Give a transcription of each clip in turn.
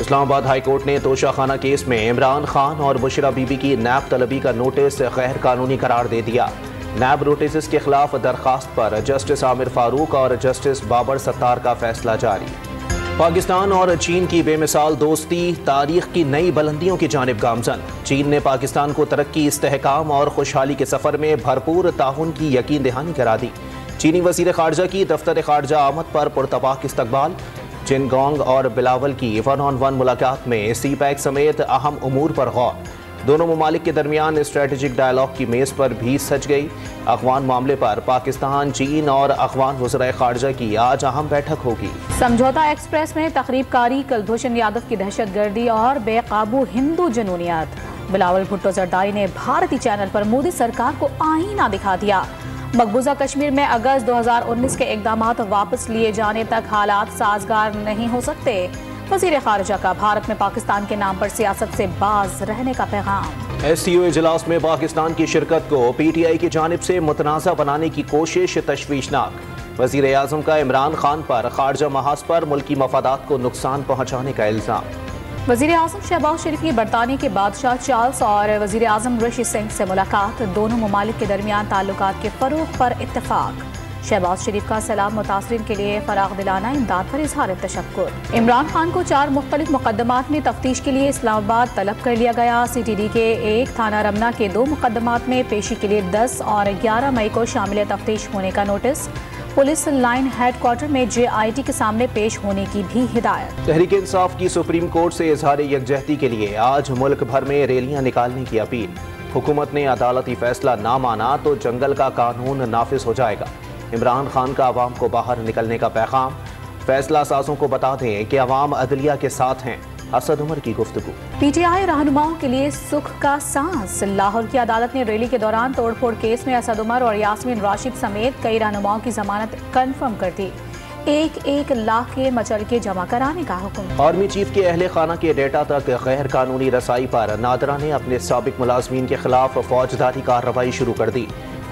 اسلام آباد high court نے توشہ خانہ کیس میں عمران خان اور بشرا بی بی کی نیب طلبی کا نوٹس غیر قانونی قرار دے دیا۔ نیب نوٹسز کے خلاف درخواست پر جسٹس عامر فاروق اور جسٹس بابر ستار کا فیصلہ جاری۔ پاکستان اور چین کی بے مثال دوستی تاریخ کی نئی بلندیوں کی جانب گامزن۔ چین نے پاکستان کو ترقی، استحکام اور خوشحالی کے سفر میں بھرپور تعاون کی یقین دہانی کرا دی۔ چینی وزیر خارجہ کی دفتر خارجہ آمد پر پرتپاک استقبال۔ چن گونگ اور بلاول کی 1-on-1 ملاقات میں سی پیک سمیت اہم امور پر غور۔ دونوں ممالک کے درمیان اسٹریٹجک ڈائلاگ کی میز پر بھی سج گئی۔ افغان معاملے پر پاکستان، چین اور افغان وزرائے خارجہ کی آج اہم بیٹھک ہوگی۔ سمجھوتا ایکسپریس میں تخریب کاری، کلبھوشن یادو کی دہشت گردی اور بے قابو ہندو جنونیت۔ بلاول بھٹو زرداری نے بھارتی چینل پر مودی سرکار کو آئینہ دکھا دیا۔ مقبوضہ کشمیر میں اگست 2019 کے اقدامات واپس لیے جانے تک حالات سازگار نہیں ہو سکتے۔ وزیر خارجہ کا بھارت میں پاکستان کے نام پر سیاست سے باز رہنے کا پیغام۔ ایس سی او اجلاس میں پاکستان کی شرکت کو پی ٹی آئی کی جانب سے متنازع بنانے کی کوشش تشویشناک۔ وزیر اعظم کا عمران خان پر خارجہ محاذ پر ملکی مفادات کو نقصان پہنچانے کا الزام۔ وزیر اعظم شہباز شریف کی برطانیہ کے بادشاہ چارلس اور وزیر اعظم رشی سنگھ سے ملاقات۔ دونوں ممالک کے درمیان تعلقات کے فروغ پر اتفاق۔ شہباز شریف کا سیلاب متاثرین کے لیے فراغ دلانہ امداد پر اظہار تشکر۔ عمران خان کو 4 مختلف مقدمات میں تفتیش کے لیے اسلام آباد طلب کر لیا گیا۔ سی ٹی ڈی کے 1 تھانہ رمنا کے 2 مقدمات میں پیشی کے لیے 10 اور 11 مئی کو شامل تفتیش ہونے کا notice. Police line headquarters میں جے آئی ٹی کے سامنے پیش ہونے کی بھی ہدایت۔ تحریک انصاف کی سپریم کورٹ سے اظہار یکجہتی کے لیے آج ملک بھر میں ریلیاں نکالنے کی اپیل۔ حکومت نے عدالتی فیصلہ نہ مانا تو جنگل کا قانون نافذ ہو جائے گا۔ عمران خان کا عوام کو باہر نکلنے کا پیغام۔ فیصلہ سازوں کو بتا دیں کہ عوام عدلیہ کے ساتھ ہیں۔ اسد عمر کی گفتگو۔ پی ٹی آئی رہنماؤں کے لیے سکھ کا سانس۔ لاہور کی عدالت نے ریلی کے دوران توڑ پھوڑ کیس میں اسد عمر اور یاسمین راشد سمیت کئی رہنماؤں کی ضمانت کنفرم کر دی۔ 1 لاکھ کے مچلکے جمع کرانے کا حکم۔ آرمی چیف کے اہل خانہ کے ڈیٹا تک غیر قانونی رسائی پر نادرہ نے اپنے سابق ملازمین کے خلاف فوجداری کارروائی شروع کر دی۔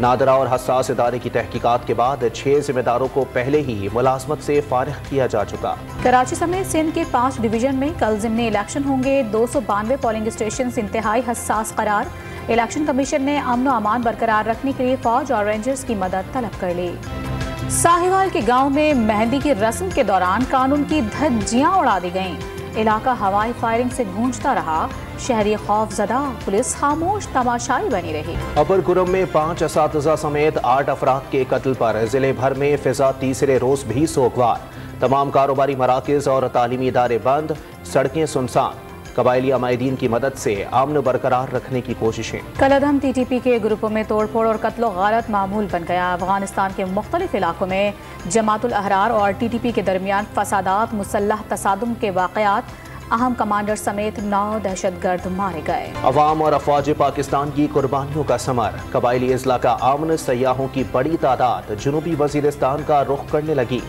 نادرہ اور حساس ادارے کی تحقیقات کے بعد 6 ذمہ داروں کو پہلے ہی ملازمت سے فارغ کیا جا چکا۔ کراچی سمیت سندھ کے 5 ڈویژن میں کل ضمنی الیکشن ہوں گے۔ 292 پولنگ اسٹیشنز انتہائی حساس قرار۔ الیکشن کمیشن نے امن و امان برقرار رکھنے کے لیے فوج اور رینجرز کی مدد طلب کر لی۔ ساہیوال کے گاؤں میں مہندی کی رسم کے دوران قانون کی دھجیاں اڑا دی گئیں۔ علاقہ ہوائی فائرنگ سے گونجتا رہا۔ شہری خوف زدہ، پولیس خاموش تماشائی بنی رہی۔ اپر کرم میں 5 اساتذہ سمیت 8 افراد کے قتل پر ضلع بھر میں فضا تیسرے روز بھی سوگوار۔ تمام کاروباری مراکز اور تعلیمی ادارے بند، سڑکیں سنسان۔ قبائلی عمائدین کی مدد سے امن برقرار رکھنے کی کوششیں۔ کالعدم ٹی ٹی پی کے گروپوں میں توڑ پھوڑ اور قتل و غارت معمول بن گیا۔ افغانستان کے مختلف علاقوں میں جماعت الاحرار اور ٹی ٹی پی کے درمیان فسادات، مسلح تصادم کے واقعات۔ اہم کمانڈر سمیت 9 دہشت گرد مارے گئے۔ عوام اور افواج پاکستان کی قربانیوں کا ثمر۔ قبائلی اضلاع کا امن، سیاحوں کی بڑی تعداد جنوبی وزیرستان کا رخ کرنے لگی۔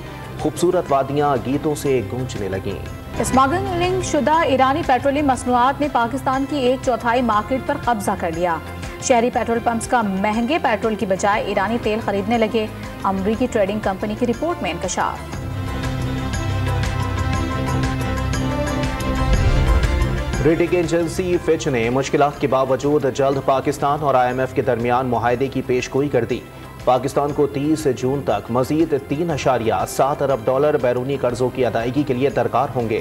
خوبصورت وادیاں گیتوں سے گونجنے لگیں۔ اسمگلنگ شدہ ایرانی پیٹرولیم مصنوعات نے پاکستان کی 1/4 مارکیٹ پر قبضہ کر لیا۔ شہری پیٹرول پمپس کا مہنگے پیٹرول کی بجائے ایرانی تیل خریدنے لگے۔ امریکی ٹریڈنگ کمپنی کی رپورٹ میں انکشاف۔ ریٹنگ ایجنسی فچ نے مشکلات کے باوجود جلد پاکستان اور آئی ایم ایف کے درمیان معاہدے کی پیش گوئی کر دی۔ پاکستان کو 30 جون تک مزید $3.7 ارب بیرونی قرضوں کی ادائیگی کے لیے درکار ہوں گے۔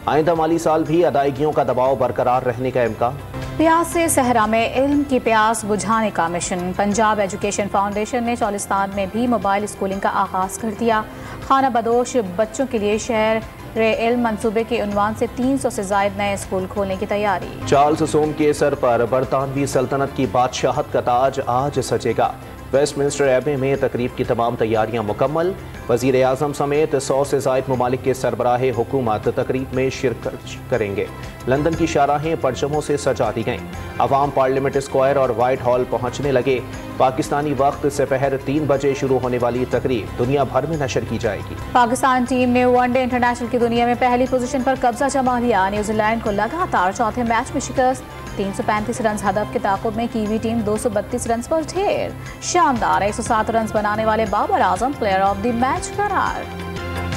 آئندہ مالی سال بھی ادائیگیوں کا دباؤ برقرار رہنے کا امکان۔ پیاس سے صحرا میں علم کی پیاس بجھانے کا مشن۔ پنجاب ایجوکیشن فاؤنڈیشن نے چولستان میں بھی موبائل اسکولنگ کا آغاز کر دیا۔ خانہ بدوش بچوں کے لیے شہر علم منصوبے کے عنوان سے 300 سے زائد نئے اسکول کھولنے کی تیاری۔ چارلس سوم کے سر پر برطانوی سلطنت کی بادشاہت کا تاج آج سجے گا۔ ویسٹ منسٹر ایبے میں تقریب کی تمام تیاریاں مکمل۔ وزیر اعظم سمیت 100 سے زائد ممالک کے سربراہ حکومت تقریب میں شرکت کریں گے۔ لندن کی شاہراہیں پرچموں سے سجا دی گئیں۔ عوام پارلیمنٹ اسکوائر اور وائٹ ہال پہنچنے لگے۔ پاکستانی وقت سپہر 3 بجے شروع ہونے والی تقریب دنیا بھر میں نشر کی جائے گی۔ پاکستان ٹیم نے ون ڈے انٹرنیشنل کی دنیا میں پہلی پوزیشن پر قبضہ جما لیا۔ نیوزی لینڈ کو لگاتار چوتھے میچ میں شکست۔ 335 رنز ہدف کے تعاقب میں کیوی ٹیم 232 رنز پر ڈھیر۔ شاندار 107 رنز بنانے والے Babar Azam player of the match قرار۔